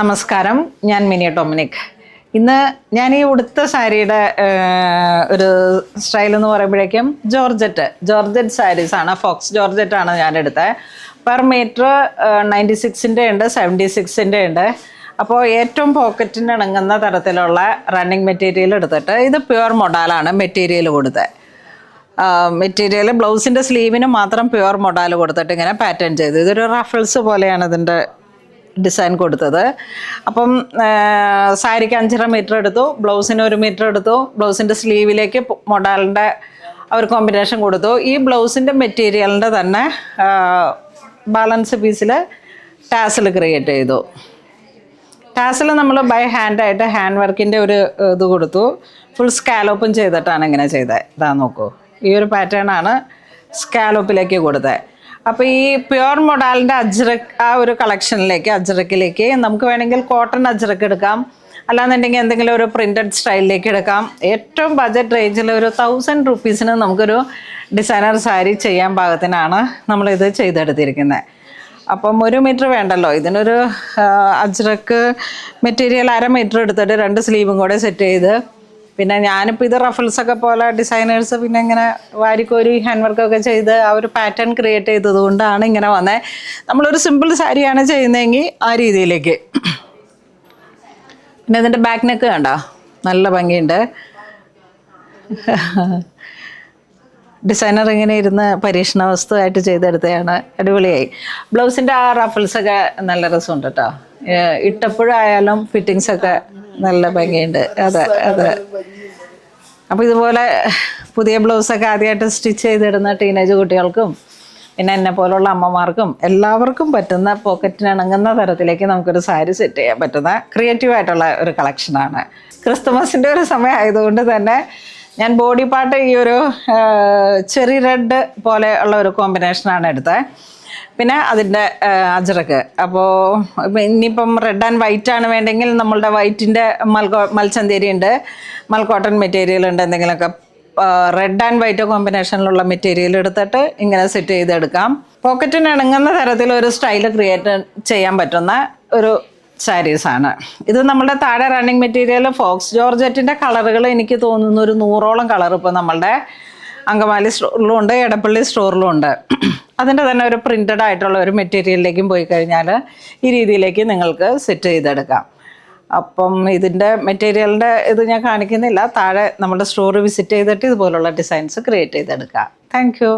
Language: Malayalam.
നമസ്കാരം, ഞാൻ മിനി ഡൊമിനിക്. ഇന്ന് ഞാൻ ഈ ഉടുത്ത സാരിയുടെ ഒരു സ്റ്റൈൽ എന്ന് പറയുമ്പോഴേക്കും ജോർജറ്റ് സാരീസാണ്. ഫോക്സ് ജോർജറ്റാണ് ഞാൻ എടുത്തത്. പെർ മീറ്റർ 96-ൻ്റെ ഉണ്ട്, 76-ൻ്റെ ഉണ്ട്. അപ്പോൾ ഏറ്റവും പോക്കറ്റിന് ഇണങ്ങുന്ന തരത്തിലുള്ള റണ്ണിങ് മെറ്റീരിയൽ എടുത്തിട്ട്, ഇത് പ്യുവർ മൊഡാലാണ് മെറ്റീരിയൽ കൊടുത്തത്. മെറ്റീരിയൽ ബ്ലൗസിൻ്റെ സ്ലീവിന് മാത്രം പ്യുവർ മൊഡാൽ കൊടുത്തിട്ട് ഇങ്ങനെ പാറ്റേൺ ചെയ്തു. ഇതൊരു റഫിൾസ് പോലെയാണ് ഇതിൻ്റെ ഡിസൈൻ കൊടുത്തത്. അപ്പം സാരിക്ക് 5.5 മീറ്റർ എടുത്തു, ബ്ലൗസിന് 1 മീറ്റർ എടുത്തു. ബ്ലൗസിൻ്റെ സ്ലീവിലേക്ക് മൊഡാലിൻ്റെ ഒരു കോമ്പിനേഷൻ കൊടുത്തു. ഈ ബ്ലൗസിൻ്റെ മെറ്റീരിയലിൻ്റെ തന്നെ ബാലൻസ് പീസിൽ ടാസിൽ ക്രിയേറ്റ് ചെയ്തു. ടാസിൽ നമ്മൾ ബൈ ഹാൻഡായിട്ട് ഹാൻഡ് വർക്കിൻ്റെ ഒരു ഇത് കൊടുത്തു. ഫുൾ സ്കാലോപ്പും ചെയ്തിട്ടാണ് ഇങ്ങനെ ചെയ്തത്. ഇതാ നോക്കൂ, ഈ ഒരു പാറ്റേണാണ് സ്കാലോപ്പിലേക്ക് കൊടുത്തത്. അപ്പോൾ ഈ പ്യുവർ മൊഡാലിൻ്റെ ആ ഒരു കളക്ഷനിലേക്ക്, അജ്രക്കിലേക്ക് നമുക്ക് വേണമെങ്കിൽ കോട്ടൺ അജ്രക്ക് എടുക്കാം, അല്ലാന്നുണ്ടെങ്കിൽ എന്തെങ്കിലും ഒരു പ്രിൻറ്റഡ് സ്റ്റൈലിലേക്ക് എടുക്കാം. ഏറ്റവും ബഡ്ജറ്റ് റേഞ്ചിൽ ഒരു 1000 റുപ്പീസിന് നമുക്കൊരു ഡിസൈനർ സാരി ചെയ്യാൻ പാകത്തിനാണ് നമ്മളിത് ചെയ്തെടുത്തിരിക്കുന്നത്. അപ്പം 1 മീറ്റർ വേണ്ടല്ലോ, ഇതിനൊരു അജ്രക്ക് മെറ്റീരിയൽ 1/2 മീറ്റർ എടുത്തിട്ട് 2 സ്ലീവും കൂടെ സെറ്റ് ചെയ്ത്, പിന്നെ ഞാനിപ്പോൾ ഇത് റഫിൾസൊക്കെ പോലെ ഡിസൈനേഴ്സ് പിന്നെ ഇങ്ങനെ വാരിക്കോരി ഹാൻഡ് വർക്കൊക്കെ ചെയ്ത് ആ ഒരു പാറ്റേൺ ക്രിയേറ്റ് ചെയ്തത് കൊണ്ടാണ് ഇങ്ങനെ വന്നത്. നമ്മളൊരു സിമ്പിൾ സാരിയാണ് ചെയ്യുന്നതെങ്കിൽ ആ രീതിയിലേക്ക്. പിന്നെ ഇതിൻ്റെ ബാക്ക് നെക്ക് കണ്ടോ, നല്ല ഭംഗിയുണ്ട്. ഡിസൈനർ ഇങ്ങനെ ഇരുന്ന് പരീക്ഷണ വസ്തുവായിട്ട് ചെയ്തെടുത്തതാണ്. അടിപൊളിയായി. ബ്ലൗസിൻ്റെ ആ റഫിൾസൊക്കെ നല്ല രസമുണ്ട് കേട്ടോ. ഇട്ടപ്പോഴായാലും ഫിറ്റിങ്സൊക്കെ നല്ല ഭംഗിയുണ്ട്. അതെ. അപ്പോൾ ഇതുപോലെ പുതിയ ബ്ലൗസൊക്കെ ആദ്യമായിട്ട് സ്റ്റിച്ച് ചെയ്തിടുന്ന ടീനേജ് കുട്ടികൾക്കും പിന്നെ എന്നെ പോലുള്ള അമ്മമാർക്കും എല്ലാവർക്കും പറ്റുന്ന പോക്കറ്റിന് ഇണങ്ങുന്ന തരത്തിലേക്ക് നമുക്കൊരു സാരി സെറ്റ് ചെയ്യാൻ പറ്റുന്ന ക്രിയേറ്റീവായിട്ടുള്ള ഒരു കളക്ഷനാണ്. ക്രിസ്തുമസിൻ്റെ ഒരു സമയം ആയതുകൊണ്ട് തന്നെ ഞാൻ ബോഡി പാർട്ട് ഈ ഒരു ചെറി റെഡ് പോലെ ഉള്ള ഒരു കോമ്പിനേഷനാണ് എടുത്തത്. പിന്നെ അതിൻ്റെ അജ്രക്ക്. അപ്പോൾ ഇനിയിപ്പം റെഡ് ആൻഡ് വൈറ്റ് ആണ് വേണ്ടെങ്കിൽ നമ്മളുടെ വൈറ്റിൻ്റെ മൽച്ചന്തേരി ഉണ്ട്, മൽക്കോട്ടൺ മെറ്റീരിയൽ ഉണ്ട്. എന്തെങ്കിലുമൊക്കെ റെഡ് ആൻഡ് വൈറ്റ് കോമ്പിനേഷനിലുള്ള മെറ്റീരിയൽ എടുത്തിട്ട് ഇങ്ങനെ സെറ്റ് ചെയ്തെടുക്കാം. പോക്കറ്റിന് ഇണങ്ങുന്ന തരത്തിലൊരു സ്റ്റൈൽ ക്രിയേറ്റ് ചെയ്യാൻ പറ്റുന്ന ഒരു സാരീസാണ് ഇത്. നമ്മുടെ താഴെ റണ്ണിങ് മെറ്റീരിയൽ ഫോക്സ് ജോർജറ്റിൻ്റെ കളറുകൾ എനിക്ക് തോന്നുന്നു ഒരു 100ഓളം കളർ ഇപ്പോൾ നമ്മളുടെ അങ്കമാലി സ്റ്റോറിലും ഉണ്ട്, എടപ്പള്ളി സ്റ്റോറിലും ഉണ്ട്. അതിൻ്റെ തന്നെ ഒരു പ്രിൻറ്റഡ് ആയിട്ടുള്ള ഒരു മെറ്റീരിയലിലേക്കും പോയി കഴിഞ്ഞാൽ ഈ രീതിയിലേക്ക് നിങ്ങൾക്ക് സെറ്റ് ചെയ്തെടുക്കാം. അപ്പം ഇതിൻ്റെ മെറ്റീരിയലിൻ്റെ ഇത് ഞാൻ കാണിക്കുന്നില്ല. താഴെ നമ്മുടെ സ്റ്റോർ വിസിറ്റ് ചെയ്തിട്ട് ഇതുപോലുള്ള ഡിസൈൻസ് ക്രിയേറ്റ് ചെയ്തെടുക്കാം. Thank you.